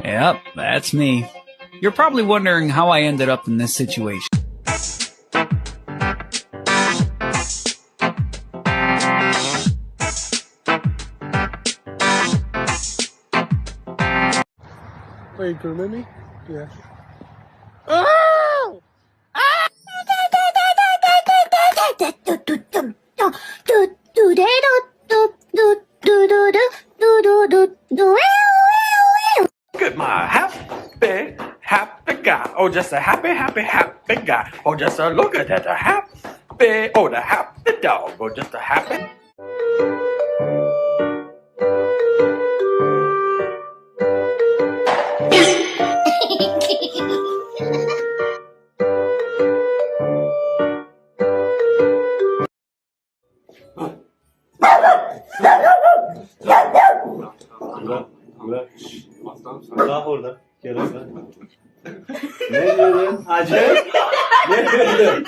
Yep, that's me. You're probably wondering how I ended up in this situation. Are you grooming me? Yeah. Oh! Look at my happy guy. Oh, just a happy guy. Oh, just a look at that, the happy dog. Oh, just a happy. Kalk orada. Gel orada. Ne diyordun? Hacı? Ne diyordun?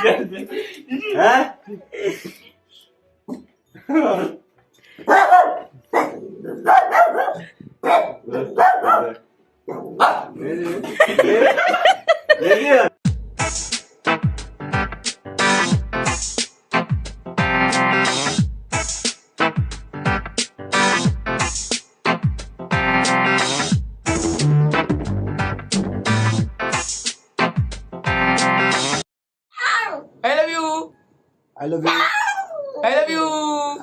He? Ne diyorsun? Ne diyorsun? I love you. I love you. I love you.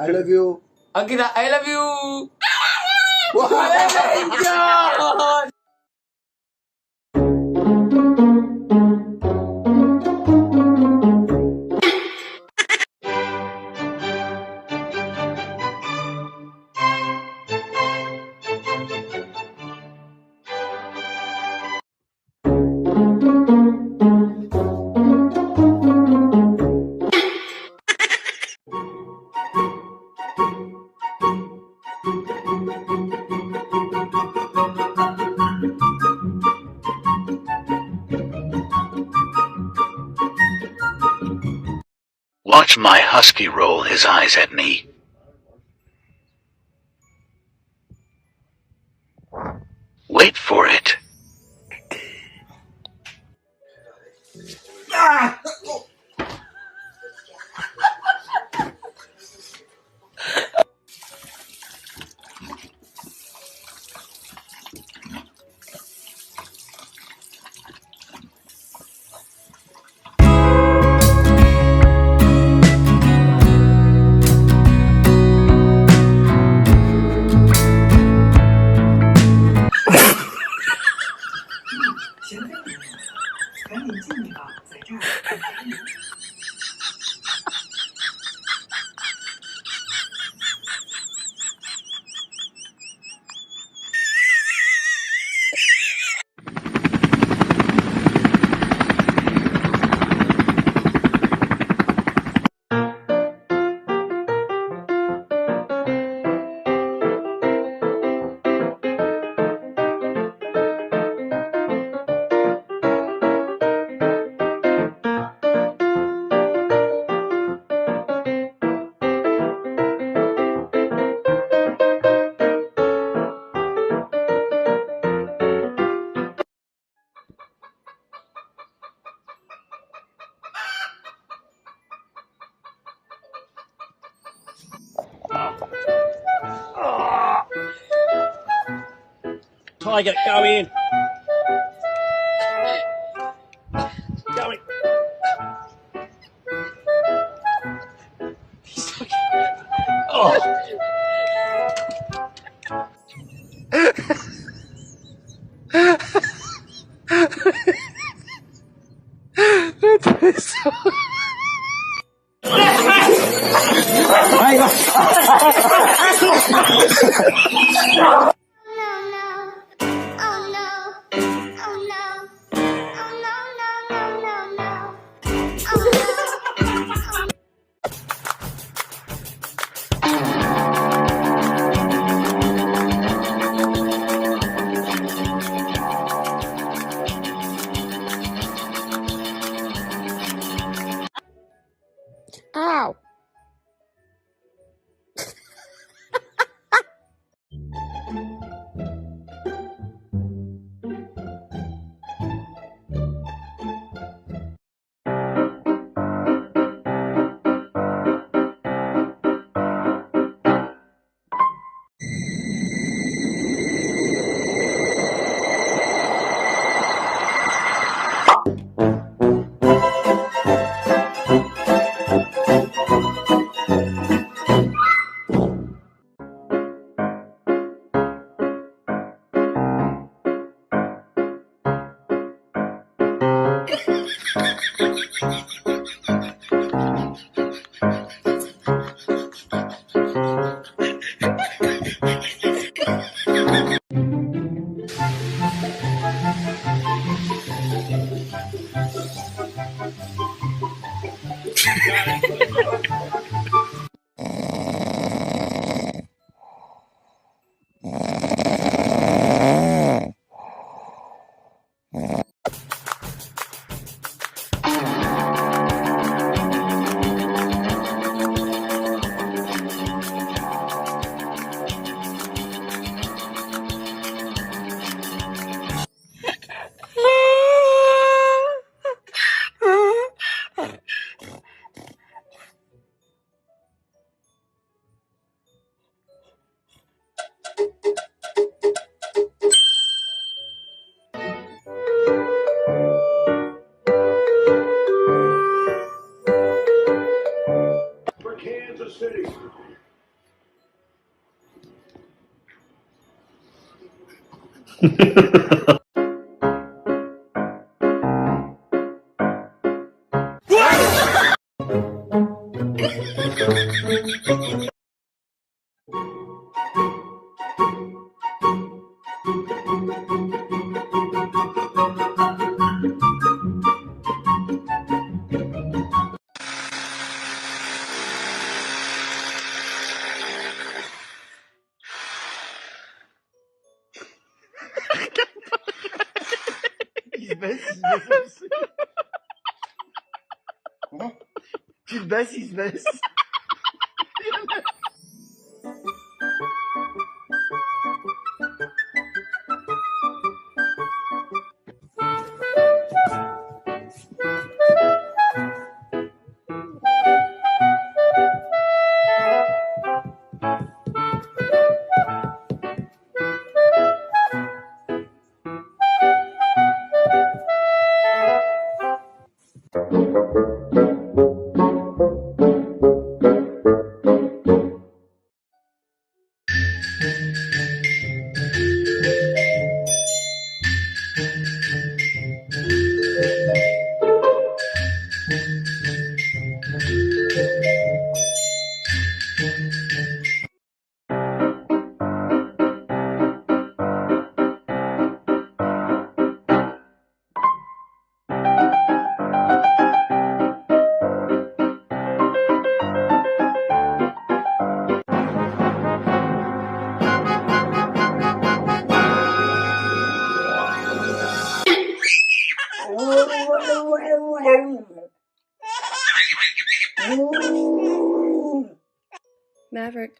I love you. Akira, I love you. Wow. Oh my God. Watch my husky roll his eyes at me. Wait for it. Tiger, go in. Go in. Oh. Ow. For Kansas City. Il se baisse, il se baisse aussi. Tu le baisses, il se baisse. Maverick.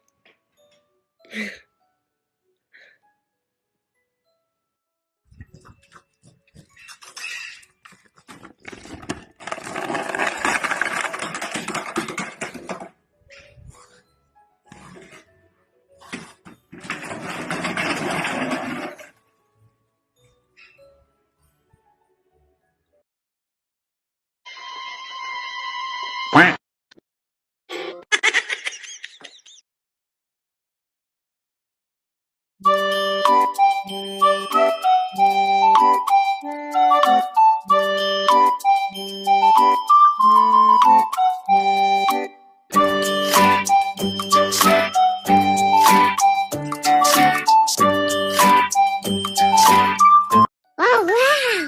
Oh, wow!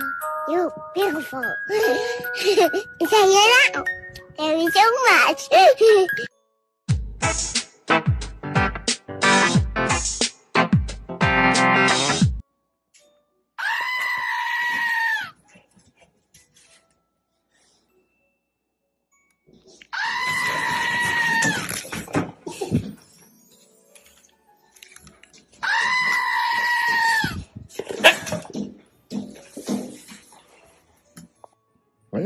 You're beautiful. Say it out. Thank you so much. You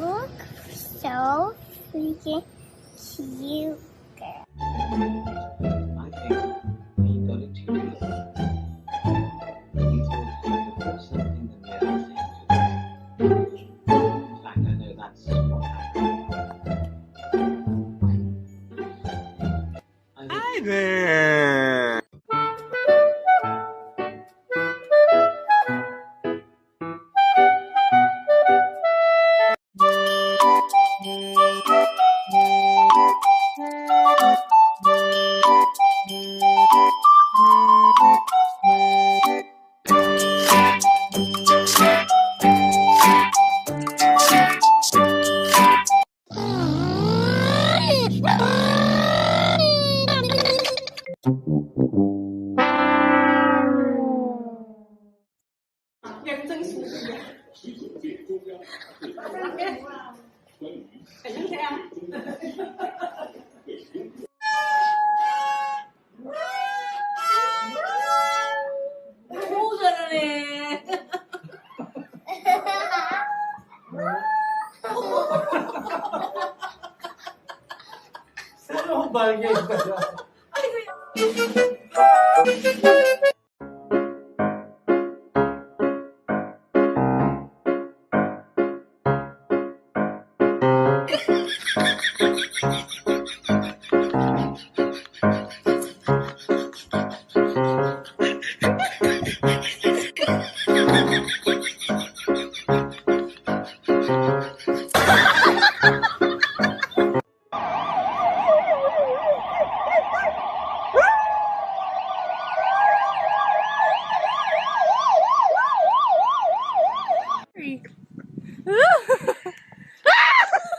look so freaking cute, girl. I think he got it too easy. He's more capable of something than mere saying. In fact, I know that's what happened. Hi there.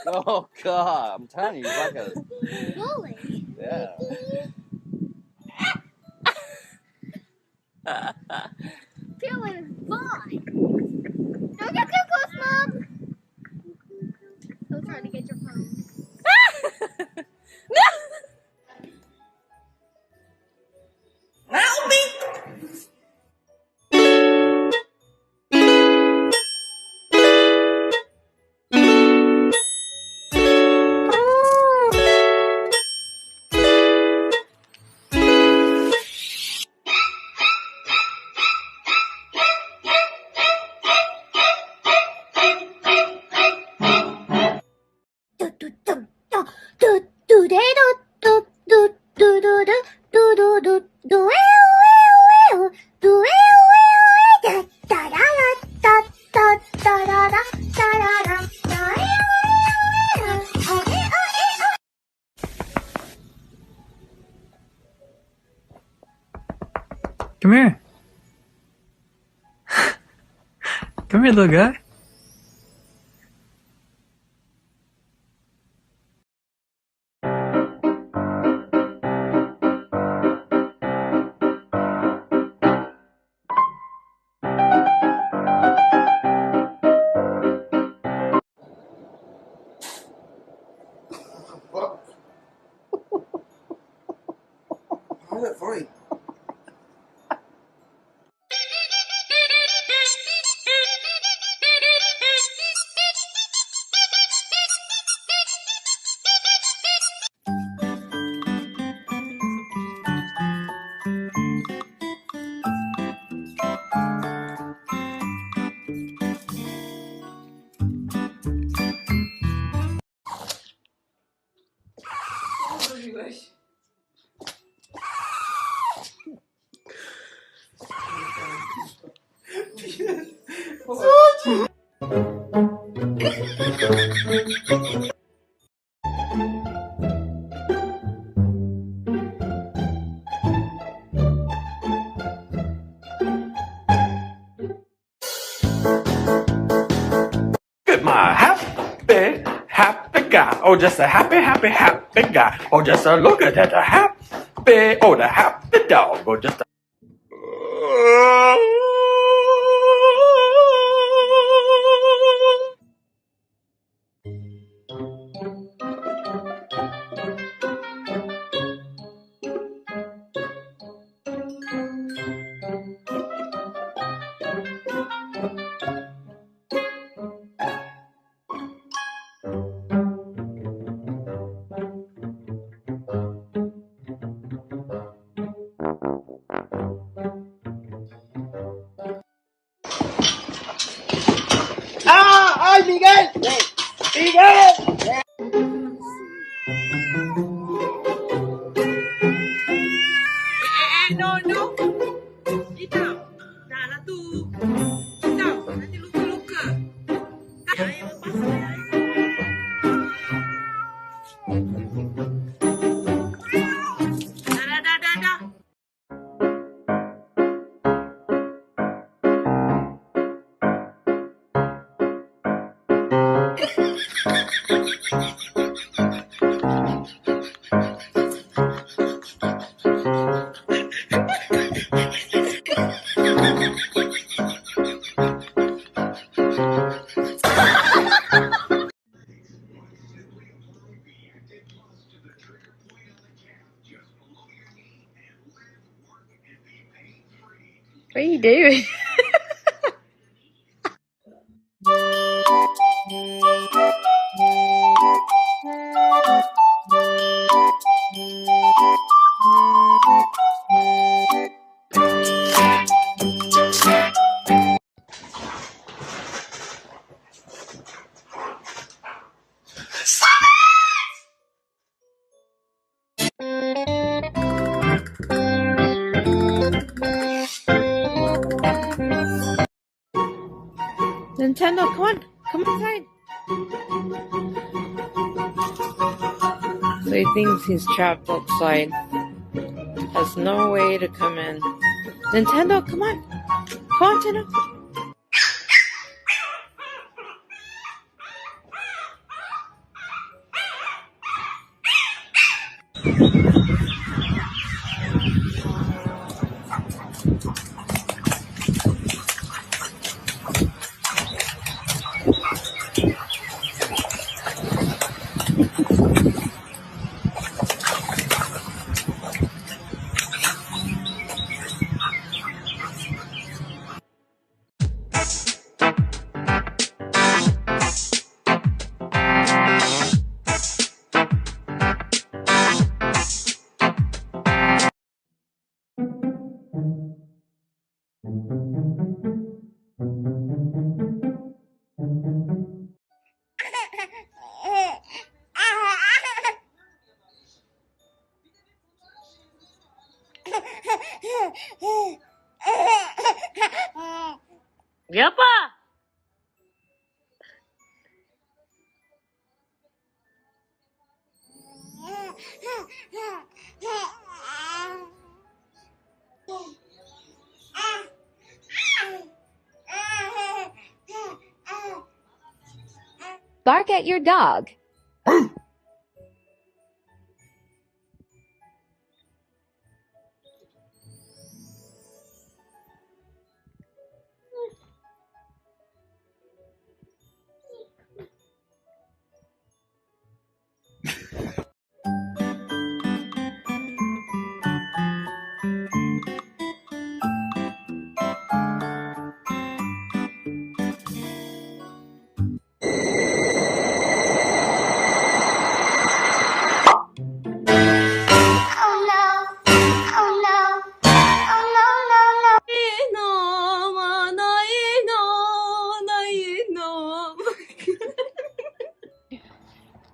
Oh God! I'm telling you, he's like a Bully. yeah. Feeling fine. Don't get too close, Mom. He'll try to get your phone. Come here. Come here, little guy. How's that funny? Look at my happy guy. Oh, just a happy guy. Oh, just a look at that happy. Oh, the happy dog. Oh, just a. ¡Ah! ¡Ay, Miguel! ¡Miguel! No, no. Ikaw. Sana tu. Ikaw. Nanti luka-luka. Ayaw pasok na. Da. What are you doing? Nintendo, come on. Come inside. So he thinks he's trapped outside. Has no way to come in. Nintendo, come on. Come on, Nintendo. Yapa! Bark at your dog.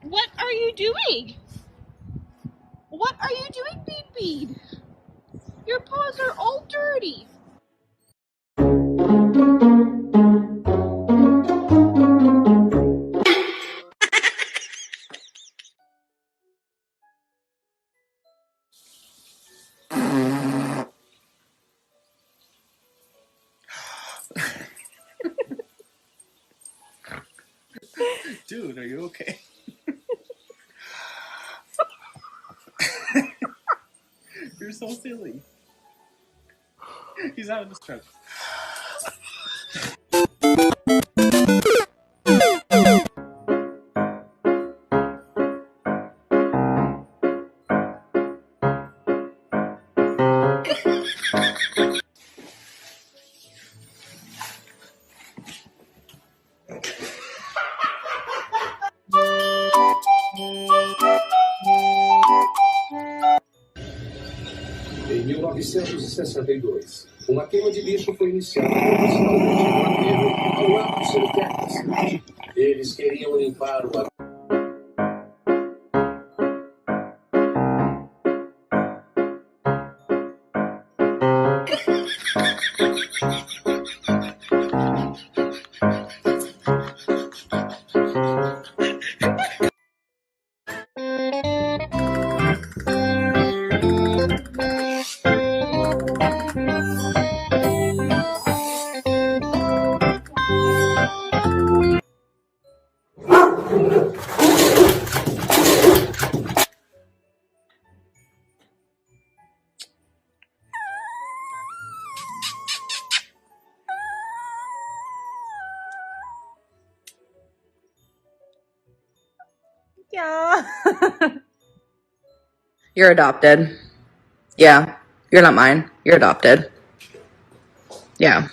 What are you doing? What are you doing, Bean Bean? Your paws are all dirty. Dude, are you okay? You're so silly. He's out of the truck. Em 1960, 1862. Uma queima de lixo foi iniciada propositalmente no aterro ao lado do cemitério da cidade. Eles queriam limpar o Yeah. You're adopted. Yeah. You're not mine. You're adopted. Yeah.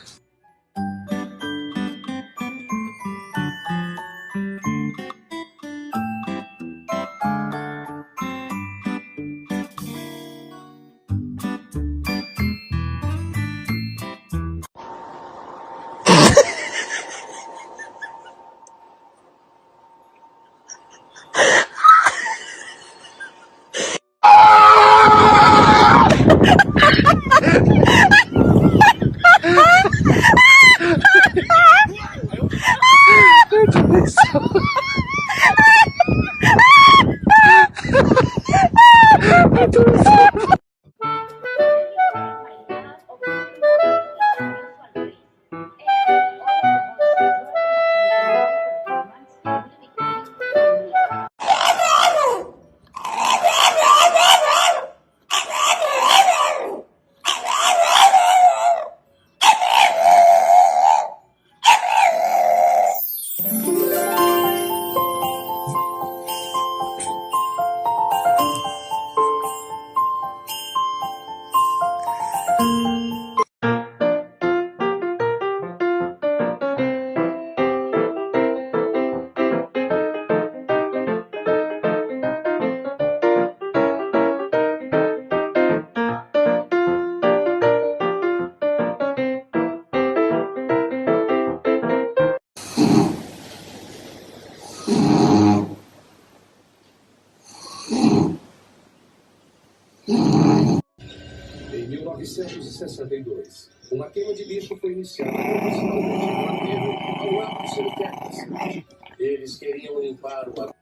Em 1962, uma queima de lixo foi iniciada propositalmente no aterro ao lado do cemitério da cidade. Eles queriam limpar o aterro.